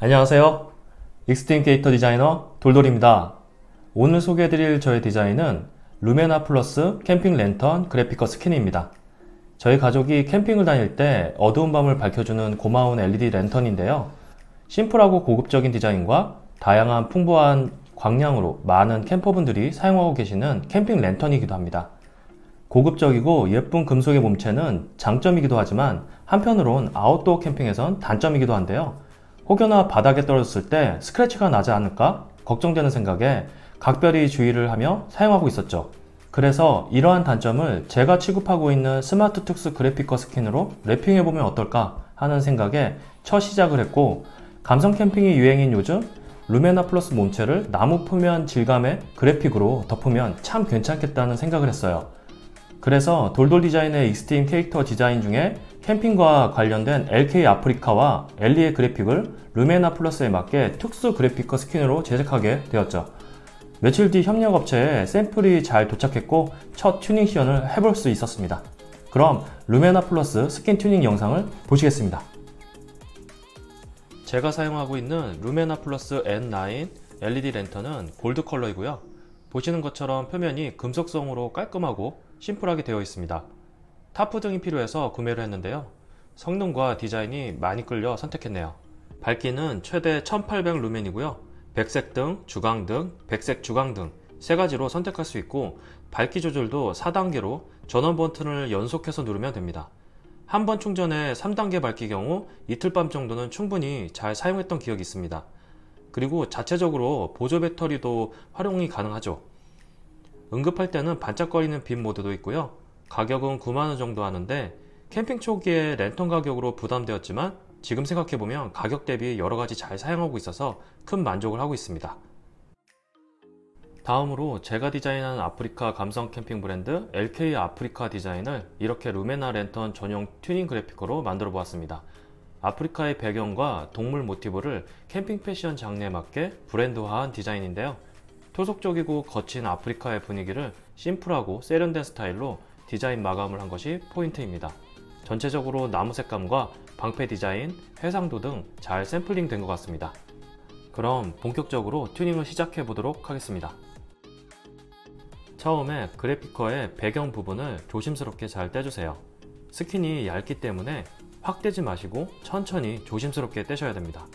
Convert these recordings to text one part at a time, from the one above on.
안녕하세요. 익스트림 캐릭터 디자이너 돌돌입니다. 오늘 소개해드릴 저의 디자인은 루메나 플러스 캠핑 랜턴 그래픽커 스킨입니다. 저희 가족이 캠핑을 다닐 때 어두운 밤을 밝혀주는 고마운 LED 랜턴인데요. 심플하고 고급적인 디자인과 다양한 풍부한 광량으로 많은 캠퍼분들이 사용하고 계시는 캠핑 랜턴이기도 합니다. 고급적이고 예쁜 금속의 몸체는 장점이기도 하지만 한편으론 아웃도어 캠핑에선 단점이기도 한데요. 혹여나 바닥에 떨어졌을 때 스크래치가 나지 않을까 걱정되는 생각에 각별히 주의를 하며 사용하고 있었죠. 그래서 이러한 단점을 제가 취급하고 있는 스마트 툭스 그래픽커 스킨으로 랩핑해보면 어떨까 하는 생각에 첫 시작을 했고, 감성 캠핑이 유행인 요즘 루메나 플러스 몸체를 나무 표면 질감의 그래픽으로 덮으면 참 괜찮겠다는 생각을 했어요. 그래서 돌돌 디자인의 익스트림 캐릭터 디자인 중에 캠핑과 관련된 LK 아프리카와 엘리의 그래픽을 루메나 플러스에 맞게 특수 그래픽커 스킨으로 제작하게 되었죠. 며칠 뒤 협력업체에 샘플이 잘 도착했고 첫 튜닝 시연을 해볼 수 있었습니다. 그럼 루메나 플러스 스킨 튜닝 영상을 보시겠습니다. 제가 사용하고 있는 루메나 플러스 N9 LED 랜턴은 골드 컬러이고요. 보시는 것처럼 표면이 금속성으로 깔끔하고 심플하게 되어 있습니다. 타프 등이 필요해서 구매를 했는데요. 성능과 디자인이 많이 끌려 선택했네요. 밝기는 최대 1800 루멘이고요. 백색 등, 주광 등, 백색 주광 등 세 가지로 선택할 수 있고, 밝기 조절도 4단계로 전원 버튼을 연속해서 누르면 됩니다. 한 번 충전에 3단계 밝기 경우 이틀 밤 정도는 충분히 잘 사용했던 기억이 있습니다. 그리고 자체적으로 보조 배터리도 활용이 가능하죠. 응급할 때는 반짝거리는 빛 모드도 있고요. 가격은 9만원 정도 하는데 캠핑 초기에 랜턴 가격으로 부담되었지만 지금 생각해보면 가격 대비 여러가지 잘 사용하고 있어서 큰 만족을 하고 있습니다. 다음으로 제가 디자인한 아프리카 감성 캠핑 브랜드 LK 아프리카 디자인을 이렇게 루메나 랜턴 전용 튜닝 그래픽으로 만들어 보았습니다. 아프리카의 배경과 동물 모티브를 캠핑 패션 장르에 맞게 브랜드화한 디자인인데요. 토속적이고 거친 아프리카의 분위기를 심플하고 세련된 스타일로 디자인 마감을 한 것이 포인트입니다. 전체적으로 나무 색감과 방패 디자인, 해상도 등 잘 샘플링 된 것 같습니다. 그럼 본격적으로 튜닝을 시작해 보도록 하겠습니다. 처음에 그래픽커의 배경 부분을 조심스럽게 잘 떼주세요. 스킨이 얇기 때문에 확 떼지 마시고 천천히 조심스럽게 떼셔야 됩니다.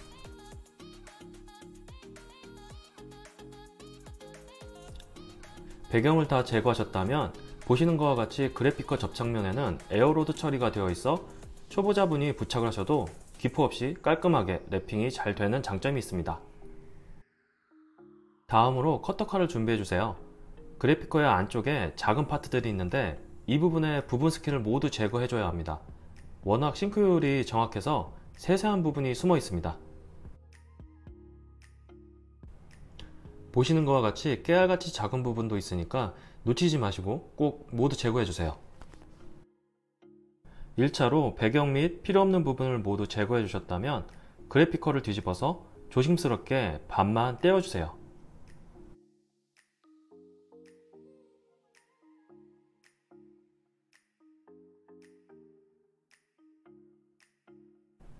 배경을 다 제거하셨다면 보시는 것과 같이 그래픽커 접착면에는 에어로드 처리가 되어 있어 초보자분이 부착을 하셔도 기포 없이 깔끔하게 랩핑이 잘 되는 장점이 있습니다. 다음으로 커터칼을 준비해주세요. 그래픽커의 안쪽에 작은 파트들이 있는데 이 부분에 부분 스킨을 모두 제거해줘야 합니다. 워낙 싱크율이 정확해서 세세한 부분이 숨어 있습니다. 보시는 것과 같이 깨알같이 작은 부분도 있으니까 놓치지 마시고 꼭 모두 제거해주세요. 1차로 배경 및 필요없는 부분을 모두 제거해 주셨다면 그래픽커를 뒤집어서 조심스럽게 반만 떼어주세요.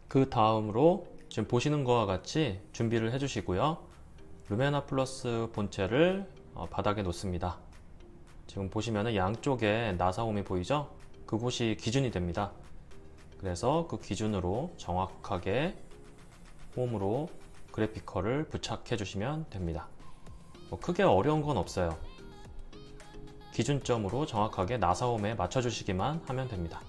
그 다음으로 지금 보시는 것과 같이 준비를 해주시고요. 루메나 플러스 본체를 바닥에 놓습니다. 지금 보시면 양쪽에 나사홈이 보이죠? 그곳이 기준이 됩니다. 그래서 그 기준으로 정확하게 홈으로 그래픽커를 부착해 주시면 됩니다. 크게 어려운 건 없어요. 기준점으로 정확하게 나사홈에 맞춰 주시기만 하면 됩니다.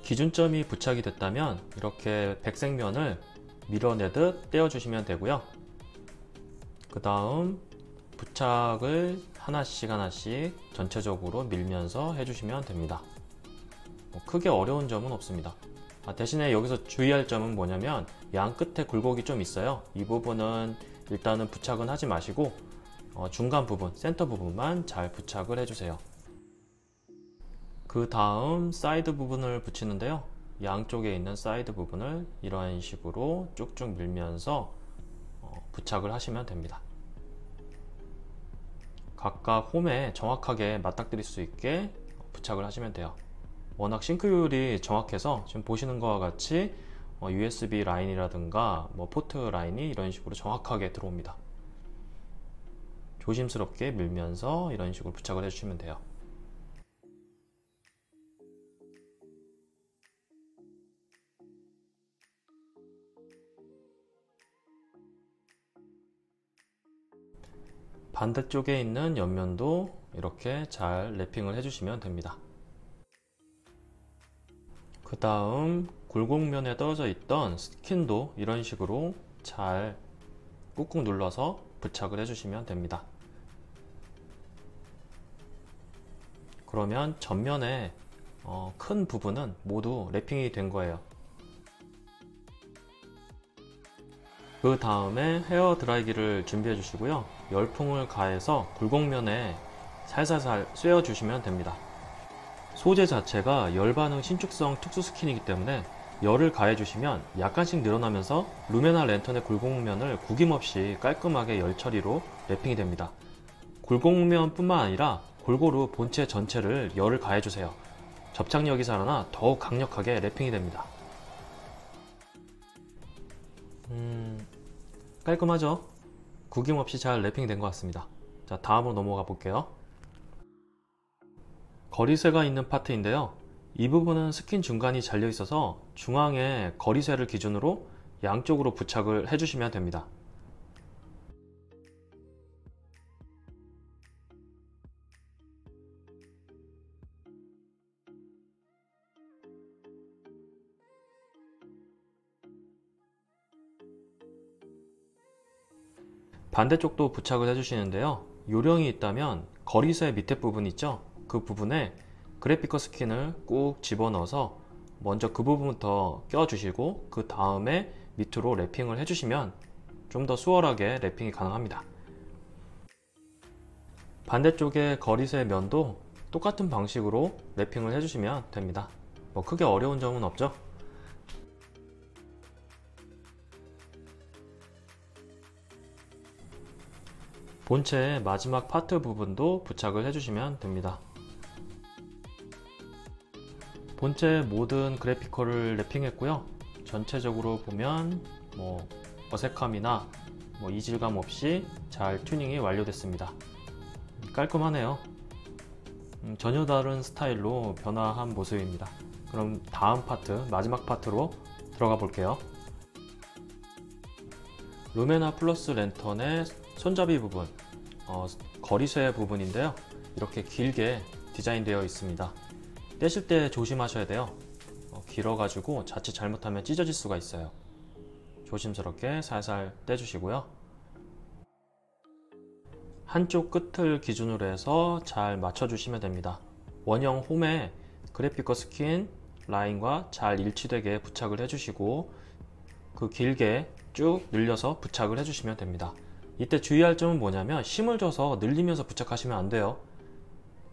기준점이 부착이 됐다면 이렇게 백색면을 밀어내듯 떼어 주시면 되고요. 그 다음 부착을 하나씩 전체적으로 밀면서 해주시면 됩니다. 크게 어려운 점은 없습니다. 대신에 여기서 주의할 점은 뭐냐면 양 끝에 굴곡이 좀 있어요. 이 부분은 일단은 부착은 하지 마시고 중간 부분, 센터 부분만 잘 부착을 해주세요. 그 다음 사이드 부분을 붙이는데요. 양쪽에 있는 사이드 부분을 이러한 식으로 쭉쭉 밀면서 부착을 하시면 됩니다. 각각 홈에 정확하게 맞닥뜨릴 수 있게 부착을 하시면 돼요. 워낙 싱크율이 정확해서 지금 보시는 것과 같이 USB 라인이라든가 포트 라인이 이런 식으로 정확하게 들어옵니다. 조심스럽게 밀면서 이런 식으로 부착을 해주시면 돼요. 반대쪽에 있는 옆면도 이렇게 잘 랩핑을 해주시면 됩니다. 그 다음 굴곡면에 떨어져 있던 스킨도 이런 식으로 잘 꾹꾹 눌러서 부착을 해주시면 됩니다. 그러면 전면에 큰 부분은 모두 랩핑이 된 거예요. 그 다음에 헤어 드라이기를 준비해 주시고요. 열풍을 가해서 굴곡면에 살살살 쐬어 주시면 됩니다. 소재 자체가 열반응 신축성 특수 스킨이기 때문에 열을 가해 주시면 약간씩 늘어나면서 루메나 랜턴의 굴곡면을 구김없이 깔끔하게 열 처리로 랩핑이 됩니다. 굴곡면 뿐만 아니라 골고루 본체 전체를 열을 가해 주세요. 접착력이 살아나 더욱 강력하게 랩핑이 됩니다. 깔끔하죠? 구김없이 잘 랩핑이 된 것 같습니다. 자, 다음으로 넘어가 볼게요. 거리쇠가 있는 파트인데요. 이 부분은 스킨 중간이 잘려 있어서 중앙에 거리쇠를 기준으로 양쪽으로 부착을 해주시면 됩니다. 반대쪽도 부착을 해주시는데요. 요령이 있다면 거리쇠 밑에 부분 있죠? 그 부분에 그래피커 스킨을 꾹 집어넣어서 먼저 그 부분부터 껴주시고 그 다음에 밑으로 랩핑을 해주시면 좀 더 수월하게 랩핑이 가능합니다. 반대쪽의 거리쇠 면도 똑같은 방식으로 랩핑을 해주시면 됩니다. 크게 어려운 점은 없죠? 본체의 마지막 파트 부분도 부착을 해주시면 됩니다. 본체 모든 그래피커를 랩핑했고요. 전체적으로 보면 어색함이나 이질감 없이 잘 튜닝이 완료됐습니다. 깔끔하네요. 전혀 다른 스타일로 변화한 모습입니다. 그럼 다음 파트, 마지막 파트로 들어가 볼게요. 루메나 플러스 랜턴의 손잡이 부분, 거리쇠 부분인데요. 이렇게 길게 디자인되어 있습니다. 떼실 때 조심하셔야 돼요. 길어가지고 자칫 잘못하면 찢어질 수가 있어요. 조심스럽게 살살 떼주시고요. 한쪽 끝을 기준으로 해서 잘 맞춰주시면 됩니다. 원형 홈에 그래피커 스킨 라인과 잘 일치되게 부착을 해주시고 그 길게 쭉 늘려서 부착을 해주시면 됩니다. 이때 주의할 점은 뭐냐면 힘을 줘서 늘리면서 부착하시면 안 돼요.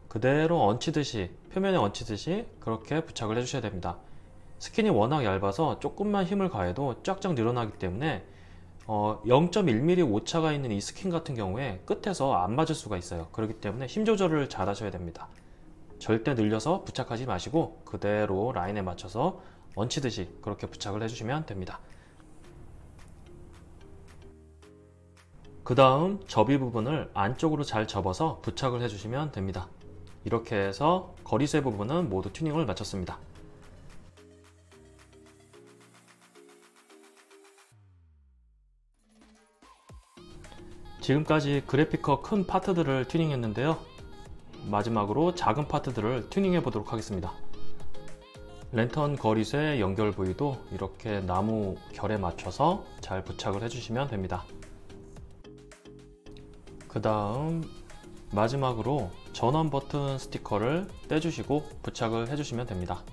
그대로 얹히듯이, 표면에 얹히듯이 그렇게 부착을 해주셔야 됩니다. 스킨이 워낙 얇아서 조금만 힘을 가해도 쫙쫙 늘어나기 때문에 0.1mm 오차가 있는 이 스킨 같은 경우에 끝에서 안 맞을 수가 있어요. 그렇기 때문에 힘 조절을 잘 하셔야 됩니다. 절대 늘려서 부착하지 마시고 그대로 라인에 맞춰서 얹히듯이 그렇게 부착을 해주시면 됩니다. 그 다음 접이 부분을 안쪽으로 잘 접어서 부착을 해주시면 됩니다. 이렇게 해서 거리쇠 부분은 모두 튜닝을 마쳤습니다. 지금까지 그래피커 큰 파트들을 튜닝했는데요. 마지막으로 작은 파트들을 튜닝해 보도록 하겠습니다. 랜턴 거리쇠 연결 부위도 이렇게 나무 결에 맞춰서 잘 부착을 해주시면 됩니다. 그 다음 마지막으로 전원 버튼 스티커를 떼주시고 부착을 해주시면 됩니다.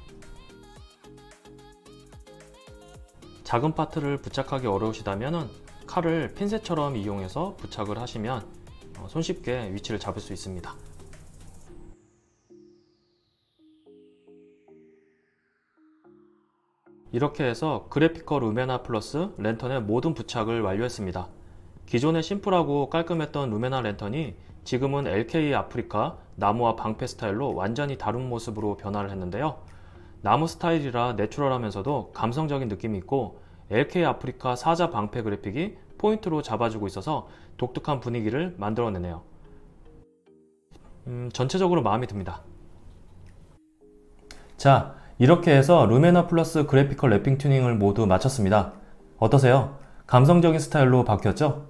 작은 파트를 부착하기 어려우시다면 칼을 핀셋처럼 이용해서 부착을 하시면 손쉽게 위치를 잡을 수 있습니다. 이렇게 해서 그래피커 루메나 플러스 랜턴의 모든 부착을 완료했습니다. 기존에 심플하고 깔끔했던 루메나 랜턴이 지금은 LK 아프리카 나무와 방패 스타일로 완전히 다른 모습으로 변화를 했는데요. 나무 스타일이라 내추럴하면서도 감성적인 느낌이 있고 LK 아프리카 사자 방패 그래픽이 포인트로 잡아주고 있어서 독특한 분위기를 만들어내네요. 전체적으로 마음에 듭니다. 자, 이렇게 해서 루메나 플러스 그래피컬 랩핑 튜닝을 모두 마쳤습니다. 어떠세요? 감성적인 스타일로 바뀌었죠?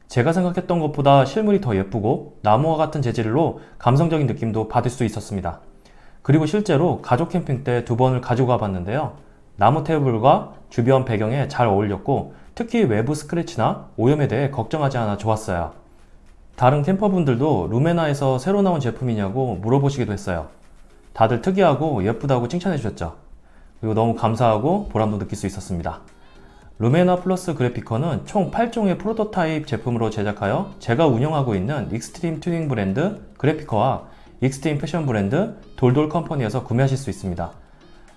제가 생각했던 것보다 실물이 더 예쁘고 나무와 같은 재질로 감성적인 느낌도 받을 수 있었습니다. 그리고 실제로 가족 캠핑 때 2번을 가지고 가봤는데요. 나무 테이블과 주변 배경에 잘 어울렸고 특히 외부 스크래치나 오염에 대해 걱정하지 않아 좋았어요. 다른 캠퍼분들도 루메나에서 새로 나온 제품이냐고 물어보시기도 했어요. 다들 특이하고 예쁘다고 칭찬해 주셨죠. 그리고 너무 감사하고 보람도 느낄 수 있었습니다. 루메나 플러스 그래피커는 총 8종의 프로토타입 제품으로 제작하여 제가 운영하고 있는 익스트림 튜닝 브랜드 그래피커와 익스트림 패션 브랜드 돌돌 컴퍼니에서 구매하실 수 있습니다.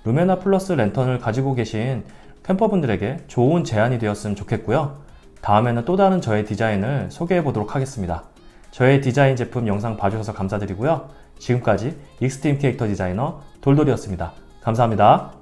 루메나 플러스 랜턴을 가지고 계신 캠퍼분들에게 좋은 제안이 되었으면 좋겠고요. 다음에는 또 다른 저의 디자인을 소개해 보도록 하겠습니다. 저의 디자인 제품 영상 봐주셔서 감사드리고요. 지금까지 익스트림 캐릭터 디자이너 돌돌이었습니다. 감사합니다.